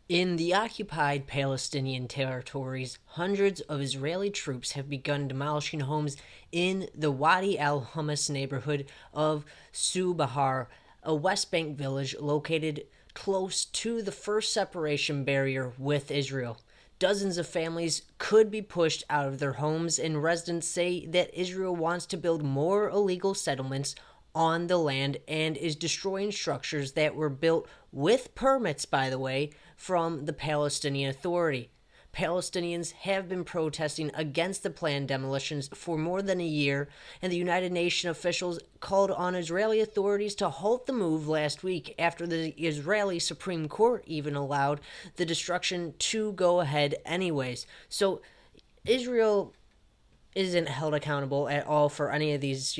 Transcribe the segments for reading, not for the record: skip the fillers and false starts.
In the occupied Palestinian territories, hundreds of Israeli troops have begun demolishing homes in the Wadi al-Hummus neighborhood of Subahar, a West Bank village located close to the first separation barrier with Israel. Dozens of families could be pushed out of their homes, and residents say that Israel wants to build more illegal settlements on the land and is destroying structures that were built with permits, by the way, from the Palestinian Authority. Palestinians have been protesting against the planned demolitions for more than a year, and the United Nations officials called on Israeli authorities to halt the move last week after the Israeli Supreme Court even allowed the destruction to go ahead anyways. So Israel isn't held accountable at all for any of these,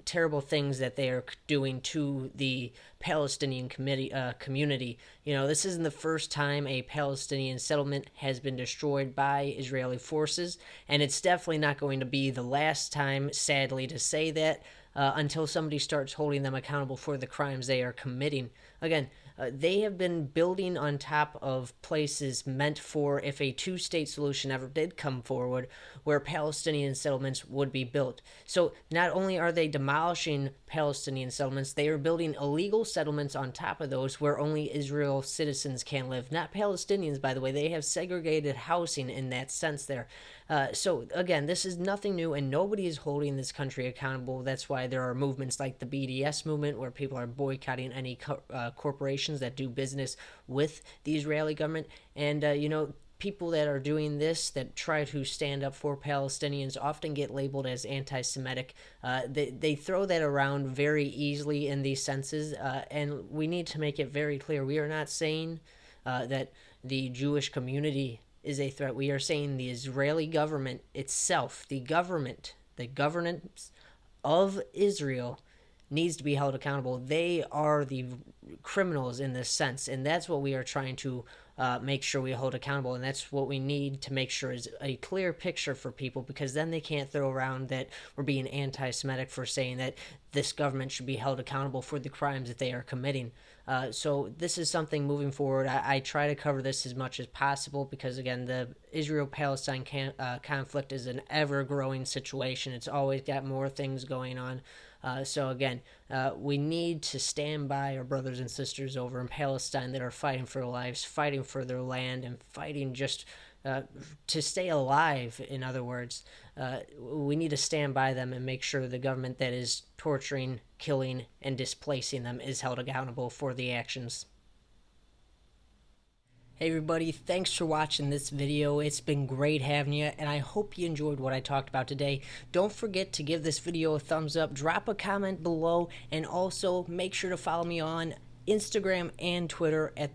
terrible things that they are doing to the Palestinian community. This isn't the first time a Palestinian settlement has been destroyed by Israeli forces, and it's definitely not going to be the last time, sadly to say that, until somebody starts holding them accountable for the crimes they are committing. Again, they have been building on top of places meant for, if a two-state solution ever did come forward, where Palestinian settlements would be built. So not only are they demolishing Palestinian settlements, they are building illegal settlements on top of those where only Israel citizens can live. Not Palestinians, by the way. They have segregated housing in that sense there. So again, this is nothing new, and nobody is holding this country accountable. That's why there are movements like the BDS movement, where people are boycotting any corporations that do business with the Israeli government. And people that are doing this, that try to stand up for Palestinians, often get labeled as anti-Semitic. They throw that around very easily in these senses, and we need to make it very clear. We are not saying that the Jewish community is a threat. We are saying the Israeli government itself, the governance of Israel, needs to be held accountable. They are the criminals in this sense, and that's what we are trying to make sure we hold accountable, and that's what we need to make sure is a clear picture for people, because then they can't throw around that we're being anti-Semitic for saying that this government should be held accountable for the crimes that they are committing. So this is something moving forward. I try to cover this as much as possible because, again, the Israel-Palestine conflict is an ever-growing situation. It's always got more things going on. So again, we need to stand by our brothers and sisters over in Palestine that are fighting for their lives, fighting for their land, and fighting just to stay alive. In other words, we need to stand by them and make sure the government that is torturing, killing, and displacing them is held accountable for the actions. Hey everybody, thanks for watching this video. It's been great having you, and I hope you enjoyed what I talked about today. Don't forget to give this video a thumbs up, drop a comment below, and also make sure to follow me on Instagram and Twitter at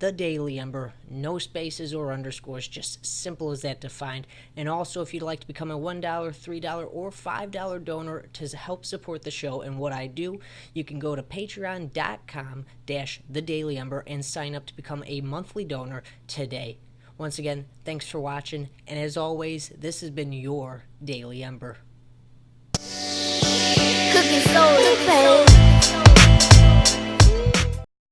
The Daily Ember. No spaces or underscores, just simple as that defined. And also, if you'd like to become a $1, $3, or $5 donor to help support the show and what I do, you can go to patreon.com/TheDailyEmber and sign up to become a monthly donor today. Once again, thanks for watching, and as always, this has been your Daily Ember. Cooking soul,